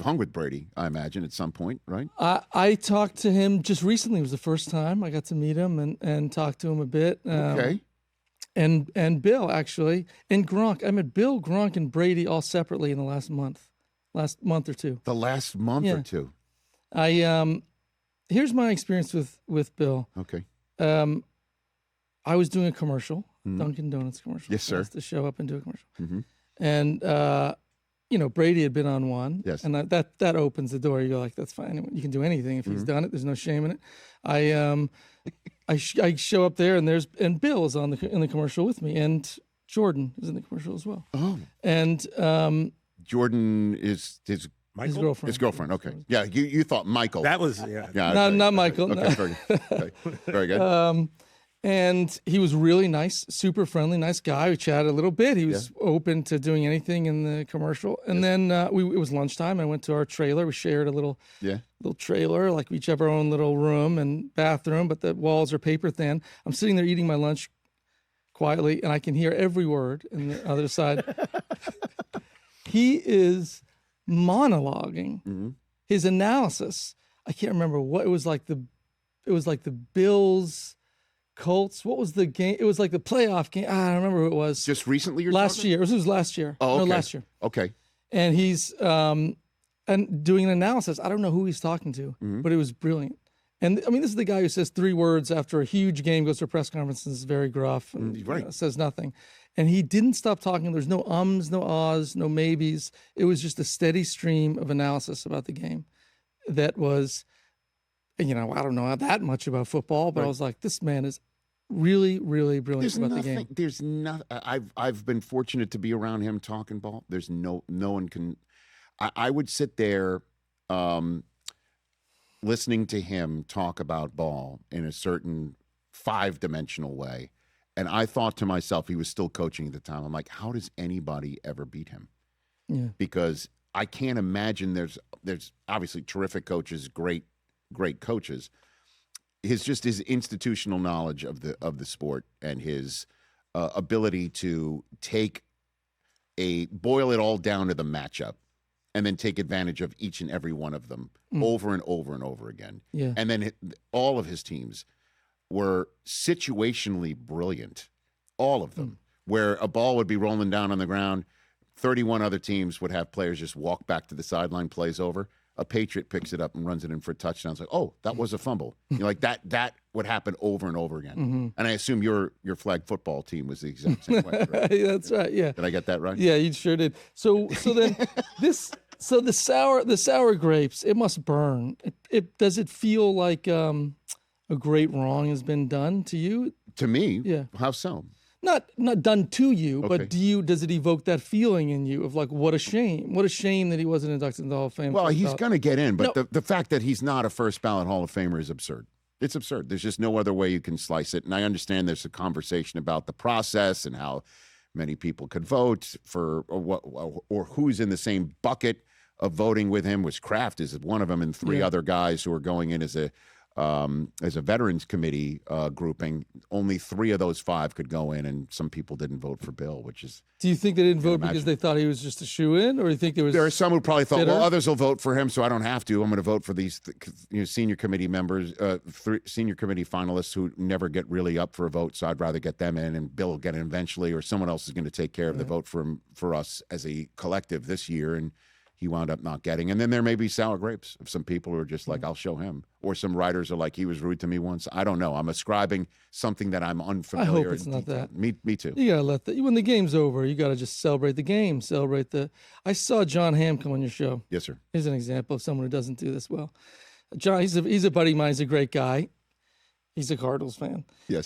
hung with Brady, I imagine, at some point, right? I talked to him just recently. It was the first time I got to meet him and talk to him a bit. Okay. And Bill, actually, and Gronk. I met Bill, Gronk, and Brady all separately in the last month or two. The last month or two. Here's my experience with Bill. Okay. I was doing a commercial, Dunkin' Donuts commercial. Yes, sir. I was to show up and do a commercial. Mm-hmm. And, Brady had been on one. Yes. And that opens the door. You're like, that's fine. You can do anything if he's done it. There's no shame in it. I show up there and Bill is in the commercial with me, and Jordan is in the commercial as well. Oh. And Jordan is his girlfriend. His girlfriend. Okay. Yeah. You thought Michael. That was not Michael. Okay. No. Very good. And he was really nice, super friendly, nice guy. We chatted a little bit. He was open to doing anything in the commercial. And then it was lunchtime. I went to our trailer. We shared a little trailer, like we each have our own little room and bathroom, but the walls are paper thin. I'm sitting there eating my lunch quietly, and I can hear every word in the other side. He is monologuing his analysis. I can't remember what it was like. It was like the Bills. Colts. What was the game? It was like the playoff game. I don't remember who it was. Just recently, last year. It was last year. Oh, okay. No, last year. Okay. And he's and doing an analysis. I don't know who he's talking to, but it was brilliant. And I mean, this is the guy who says 3 words after a huge game, goes to a press conference, and is very gruff, and says nothing. And he didn't stop talking. There's no ums, no ahs, no maybes. It was just a steady stream of analysis about the game. That was, I don't know that much about football, but I was like, this man is really, really brilliant about the game. There's nothing. I've been fortunate to be around him talking ball. There's no one can. I would sit there, listening to him talk about ball in a certain 5-dimensional way, and I thought to myself, he was still coaching at the time. I'm like, how does anybody ever beat him? Yeah. Because I can't imagine. There's obviously terrific coaches, great coaches. His institutional knowledge of the sport and his ability to boil it all down to the matchup and then take advantage of each and every one of them over and over and over again. Yeah. And then all of his teams were situationally brilliant, all of them, where a ball would be rolling down on the ground, 31 other teams would have players just walk back to the sideline, plays over. A Patriot picks it up and runs it in for a touchdown. It's like, oh, that was a fumble. Like that would happen over and over again. And I assume your flag football team was the exact same way, right? That's right. Yeah. Did I get that right? Yeah, you sure did. So then the sour grapes, it must burn. Does it feel like a great wrong has been done to you? To me? Yeah. How so? Not done to you, Okay. but does it evoke that feeling in you of like, what a shame that he wasn't inducted into the Hall of Fame? Well, he's going to get in, but the fact that he's not a first ballot Hall of Famer is absurd. It's absurd. There's just no other way you can slice it. And I understand there's a conversation about the process and how many people could vote for or who's in the same bucket of voting with him, which Kraft is one of them, and 3 other guys who are going in as a Veterans Committee grouping. Only 3 of those 5 could go in, and some people didn't vote for Bill, which is. Do you think they didn't vote because they thought he was just a shoo-in, or do you think there are some who probably thought, well, others will vote for him, so I don't have to. I'm going to vote for these senior committee members, 3 senior committee finalists who never get really up for a vote, so I'd rather get them in, and Bill will get in eventually, or someone else is going to take care of the vote for us as a collective this year, and he wound up not getting. And then there may be sour grapes of some people who are just like, I'll show him. Or some writers are like, he was rude to me once. I don't know. I'm ascribing something that I'm unfamiliar. I hope it's not that. Me too. You got to let when the game's over, you got to just celebrate the game. I saw Jon Hamm come on your show. Yes, sir. Here's an example of someone who doesn't do this well. John, he's a buddy of mine. He's a great guy. He's a Cardinals fan. Yes.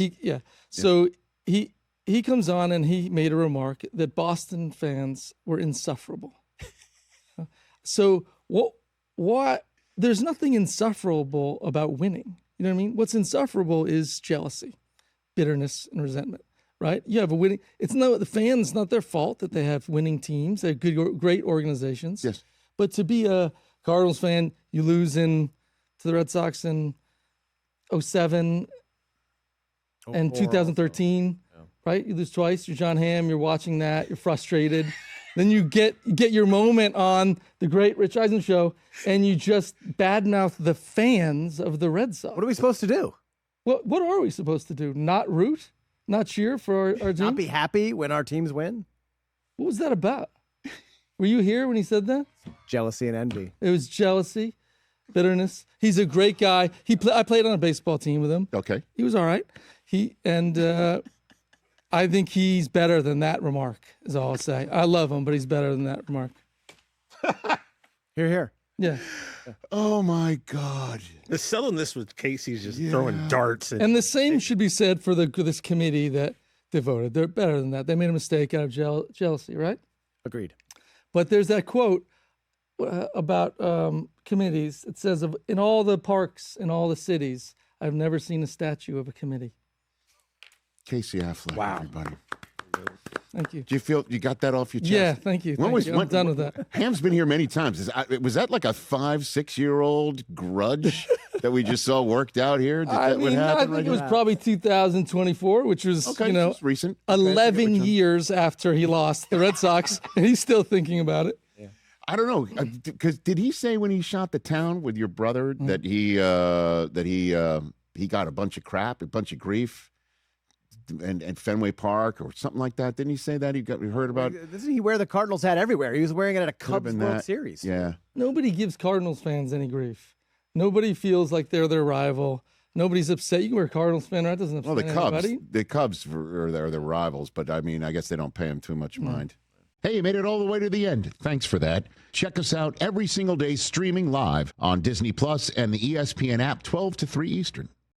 So he comes on and he made a remark that Boston fans were insufferable. So what? There's nothing insufferable about winning. You know what I mean? What's insufferable is jealousy, bitterness, and resentment. Right? You have a winning. It's not the fans. It's not their fault that they have winning teams. They're great organizations. Yes. But to be a Cardinals fan, you lose to the Red Sox in 2007 and 2013. Right? You lose twice. You're Jon Hamm. You're watching that. You're frustrated. Then you get your moment on the great Rich Eisen Show, and you just badmouth the fans of the Red Sox. What are we supposed to do? What are we supposed to do? Not root? Not cheer for our team? Not be happy when our teams win? What was that about? Were you here when he said that? Jealousy and envy. It was jealousy, bitterness. He's a great guy. I played on a baseball team with him. Okay. He was all right. I think he's better than that remark, is all I'll say. I love him, but he's better than that remark. Here. Yeah. Oh, my God. The sullenness with Casey's just throwing darts. And the same should be said for this committee that they voted. They're better than that. They made a mistake out of jealousy, right? Agreed. But there's that quote about committees. It says, in all the parks in all the cities, I've never seen a statue of a committee. Casey Affleck, everybody. Thank you. Do you feel you got that off your chest? Yeah, thank you. I'm done with that. Ham's been here many times. Was that like a 5-6-year-old grudge that we just saw worked out here? I think it was probably 2024, which was recent. 11 years after he lost the Red Sox, and he's still thinking about it. Yeah. I don't know, because did he say when he shot the town with your brother that he got a bunch of crap, a bunch of grief? And Fenway Park or something like that. Didn't he say that? He heard about? Doesn't he wear the Cardinals hat everywhere? He was wearing it at a Cubs World Series. Yeah. Nobody gives Cardinals fans any grief. Nobody feels like they're their rival. Nobody's upset. You can wear a Cardinals fan, right? That doesn't upset anybody. The Cubs are their rivals, but I mean, I guess they don't pay them too much mind. Hey, you made it all the way to the end. Thanks for that. Check us out every single day streaming live on Disney Plus and the ESPN app 12 to 3 Eastern.